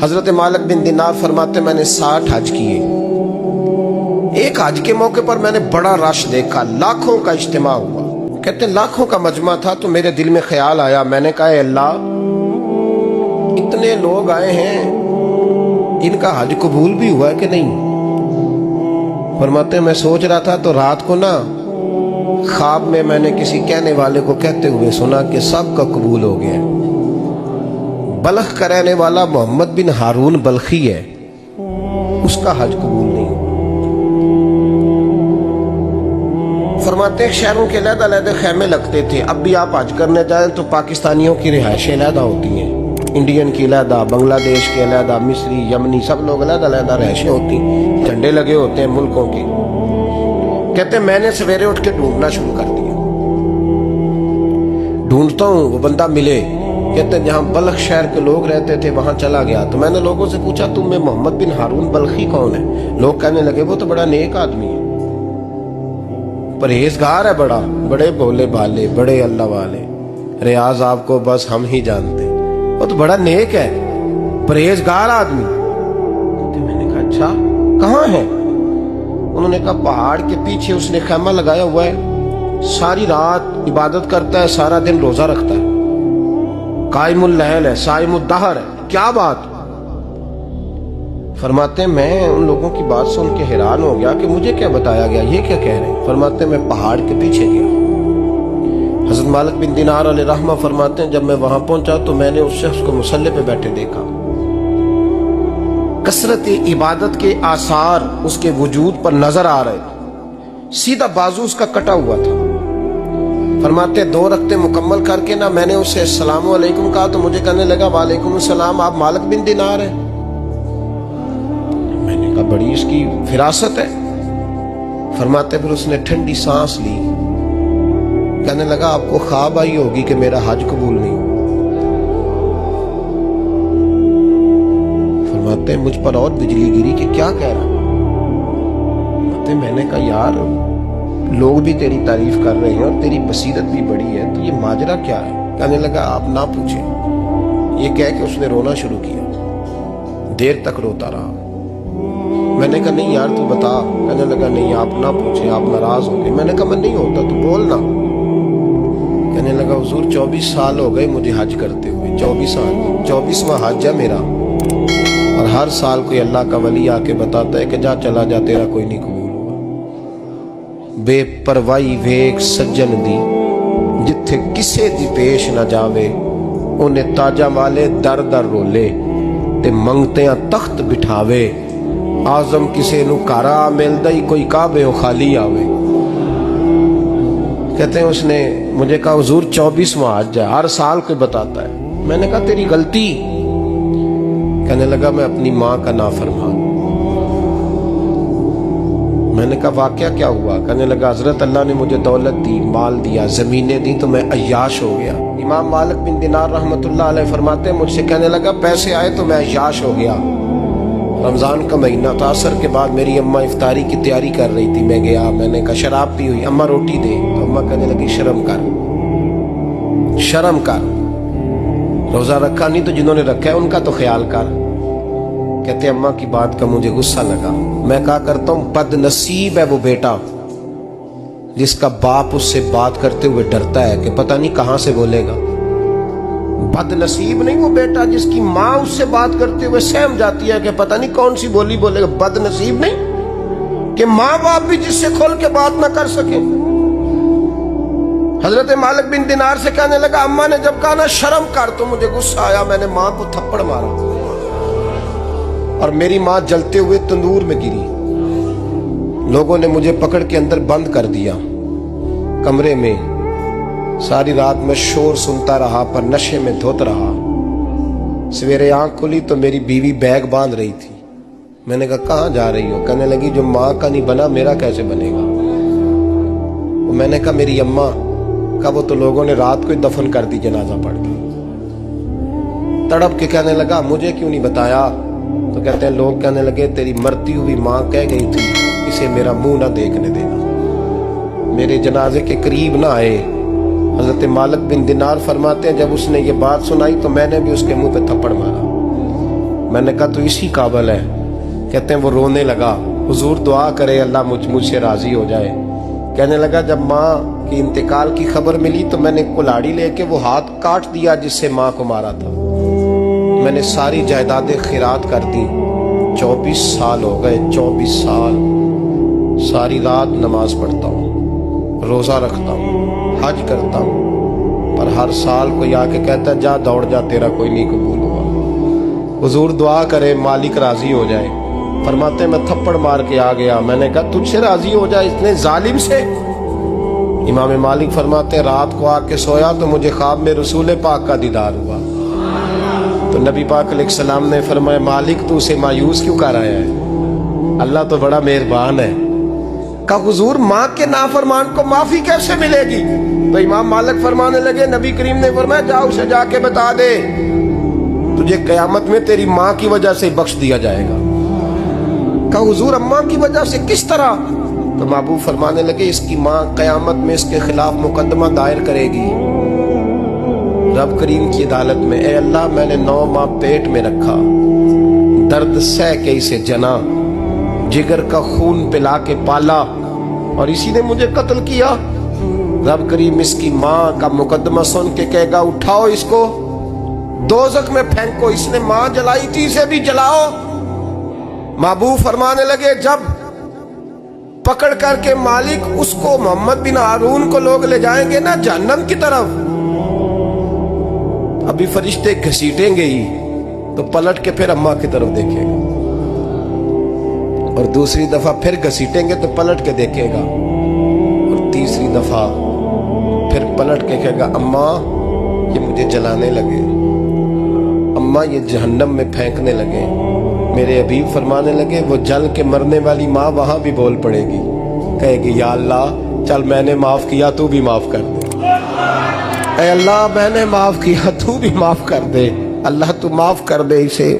हजरत मालिक बिन दिनार फरमाते मैंने 60 हज किए। एक हज के मौके पर मैंने बड़ा रश देखा, लाखों का इज्तिमा हुआ। कहते लाखों का मजमा था तो मेरे दिल में ख्याल आया, मैंने कहा अल्लाह इतने लोग आए हैं, इनका हज कबूल भी हुआ है कि नहीं। फरमाते मैं सोच रहा था तो रात को ना ख्वाब में मैंने किसी कहने वाले को कहते हुए सुना कि सब का कबूल हो गया। बल्ख का रहने वाला मोहम्मद बिन हारून बल्खी है, उसका हज कबूल नहीं हुआ। फरमाते शहरों के अलग-अलग खैमे लगते थे। अब भी आप हज करने जाएं तो पाकिस्तानियों की रिहाइशें अलग होती हैं, इंडियन की अलग, बांग्लादेश के अलग, मिस्री, यमनी, सब लोग अलग अलग रिहाइशें होती, झंडे लगे होते हैं मुल्कों के। कहते मैंने सवेरे उठ के ढूंढना शुरू कर दिया, ढूंढता हूँ वो बंदा मिले। कहते जहाँ बल्ख शहर के लोग रहते थे वहां चला गया तो मैंने लोगों से पूछा तुम में मोहम्मद बिन हारून बल्खी कौन है। लोग कहने लगे वो तो बड़ा नेक आदमी है, परहेजगार है, बड़े भोले भाले, बड़े अल्लाह वाले, रियाज आपको बस हम ही जानते, वो तो बड़ा नेक है, परहेजगार आदमी। तो मैंने कहा अच्छा कहाँ है। उन्होंने कहा पहाड़ के पीछे उसने खैमा लगाया हुआ है, सारी रात इबादत करता है, सारा दिन रोजा रखता है, कायमुल लैल है, साइमुद दहर है। क्या बात। फरमाते मैं उन लोगों की बात सुन के हैरान हो गया कि मुझे क्या बताया गया, ये क्या कह रहे हैं। फरमाते मैं पहाड़ के पीछे गया। हजरत मालिक बिन दिनार अलैहि रहमा फरमाते हैं जब मैं वहां पहुंचा तो मैंने उस शख्स को मुसल्ले पे बैठे देखा। कसरत इबादत के आसार उसके वजूद पर नजर आ रहे थे, सीधा बाजू उसका कटा हुआ था। फरमाते 2 रकते मुकम्मल करके ना मैंने उसे अस्सलाम वालेकुम कहा तो मुझे कहने लगा वालेकुम सलाम, आप मालिक बिन दिनार हैं। मैंने कहा बड़ी इसकी फिरासत है। फरमाते फिर उसने ठंडी सांस ली, कहने लगा आपको ख्वाब आई होगी कि मेरा हज कबूल नहीं। फरमाते मुझ पर और बिजली गिरी कि क्या कह रहा। मैंने कहा यार लोग भी तेरी तारीफ कर रहे हैं और तेरी बसीरत भी बड़ी है, तो ये माजरा क्या है। कहने लगा आप ना पूछें। ये कह के उसने रोना शुरू किया, देर तक रोता रहा। मैंने कहा नहीं यार तू बता। कहने लगा नहीं आप ना पूछें, आप नाराज हो गए। मैंने कहा मैं नहीं होता, तू बोल ना। कहने लगा हुजूर 24 साल हो गए मुझे हज करते हुए, 24 साल, 24वां हज है मेरा, और हर साल कोई अल्लाह का वली आके बताता है कि जा चला जा तेरा कोई नहीं कबूल हुआ। बेपरवाही वेख सज्जन दी जिथे किसे दी पेश न जावे, उन्हें ताजा वाले दर दर रोले ते मंगते तख्त बिठावे। आजम किसे नु कारा मिलदा ही कोई काबे खाली आवे। कहते हैं उसने मुझे कहा हुजूर 24वां हज है, हर साल कोई बताता है। मैंने कहा तेरी गलती। कहने लगा मैं अपनी माँ का नाफरमान। मैंने कहा वाकया क्या हुआ। कहने लगा हजरत अल्लाह ने मुझे दौलत दी, माल दिया, जमीनें दी तो मैं अय्याश हो गया। इमाम मालिक बिन दिनार रहमतुल्लाह अलैह फरमाते हैं मुझसे कहने लगा पैसे आए तो मैं अय्याश हो गया। रमजान का महीना था, असर के बाद मेरी अम्मा इफ्तारी की तैयारी कर रही थी, मैं गया, मैंने कहा शराब पी हुई, अम्मा रोटी दे। तो अम्मा कहने लगी शर्म कर, शर्म कर, रोजा रखा नहीं तो जिन्होंने रखा है उनका तो ख्याल कर। कहते अम्मा की बात का मुझे गुस्सा लगा। मैं कहा करता हूं बदनसीब है वो बेटा जिसका बाप उससे बात करते हुए डरता है कि पता नहीं कहां से बोलेगा। बदनसीब नहीं वो बेटा जिसकी माँ उससे बात करते हुए सहम जाती है कि पता नहीं कौन सी बोली बोलेगा। बदनसीब नहीं कि माँ बाप भी जिससे खोल के बात ना कर सके। हजरत मालिक बिन दिनार से कहने लगा अम्मा ने जब कहा ना शर्म कर तो मुझे गुस्सा आया, मैंने माँ को थप्पड़ मारा और मेरी माँ जलते हुए तंदूर में गिरी। लोगों ने मुझे पकड़ के अंदर बंद कर दिया कमरे में। सारी रात मैं शोर सुनता रहा पर नशे में धोत रहा। सवेरे आंख खुली तो मेरी बीवी बैग बांध रही थी। मैंने कहा कहाँ जा रही हो। कहने लगी जो माँ का नहीं बना मेरा कैसे बनेगा। मैंने कहा मेरी अम्मा का वो तो लोगों ने रात को ही दफन कर दी जनाजा पढ़ के। तड़प के कहने लगा मुझे क्यों नहीं बताया। तो कहते हैं लोग कहने लगे तेरी मरती हुई माँ कह गई थी इसे मेरा मुंह ना देखने देना। मेरे जनाजे के करीब ना आए। हजरत मालिक बिन दिनार फरमाते हैं जब उसने ये बात सुनाई तो मैंने भी उसके मुंह पे थप्पड़ मारा। میں نے کہا تو اسی قابل ہے. کہتے ہیں وہ رونے لگا, حضور دعا کرے اللہ مجھ سے راضی ہو جائے. کہنے لگا جب ماں کی انتقال کی خبر ملی تو میں نے کلاڑی لے کے وہ ہاتھ کاٹ دیا جس سے ماں کو مارا تھا. میں نے ساری جائیدادیں خیرات کر دی. 24 سال ہو گئے, 24 سال. ساری رات نماز پڑھتا ہوں, روزہ رکھتا ہوں, حج کرتا ہوں, پر ہر سال کوئی آ کے کہتا ہے جا دوڑ جا تیرا کوئی نہیں قبول ہوا. حضور دعا کرے مالک راضی ہو جائے. فرماتے میں تھپڑ مار کے آ گیا. میں نے کہا تجھ سے راضی ہو جائے اتنے ظالم سے. امام مالک فرماتے رات کو آ کے سویا تو مجھے خواب میں رسول پاک کا دیدار ہوا. تو نبی پاک علیہ السلام نے فرمایا مالک تو اسے مایوس کیوں کر آیا ہے, اللہ تو بڑا مہربان ہے. کہا حضور ماں کے نافرمان کو معافی کیسے ملے گی؟ تو امام مالک فرمانے لگے نبی کریم نے فرمایا جا اسے جا کے بتا دے تجھے قیامت میں تیری ماں کی وجہ سے بخش دیا جائے گا. کہا حضور اماں کی وجہ سے کس طرح؟ تو محبوب فرمانے لگے اس کی ماں قیامت میں اس کے خلاف مقدمہ دائر کرے گی رب کریم کی عدالت میں. اے اللہ میں نے 9 ماہ پیٹ میں رکھا, درد سہ کے اسے جنا, جگر کا خون پلا کے پالا, اور اسی نے مجھے قتل کیا. رب کریم اس کی ماں کا مقدمہ سن کے کہے گا اٹھاؤ اس کو دوزخ میں پھینکو, اس نے ماں جلائی تھی اسے بھی جلاؤ. محبوب فرمانے لگے جب پکڑ کر کے مالک اس کو محمد بن ہارون کو لوگ لے جائیں گے نا جہنم کی طرف, ابھی فرشتے گھسیٹیں گے ہی تو پلٹ کے پھر اماں کی طرف دیکھے گا, اور دوسری دفعہ پھر گھسیٹیں گے تو پلٹ کے دیکھے گا, اور تیسری دفعہ پھر پلٹ کے کہے گا اماں یہ مجھے جلانے لگے, اماں یہ جہنم میں پھینکنے لگے. میرے حبیب فرمانے لگے وہ جل کے مرنے والی ماں وہاں بھی بول پڑے گی, کہے گی یا اللہ چل میں نے معاف کیا تو بھی معاف کر دے, اے اللہ میں نے معاف کیا تو بھی معاف کر دے, اللہ تو معاف کر دے اسے.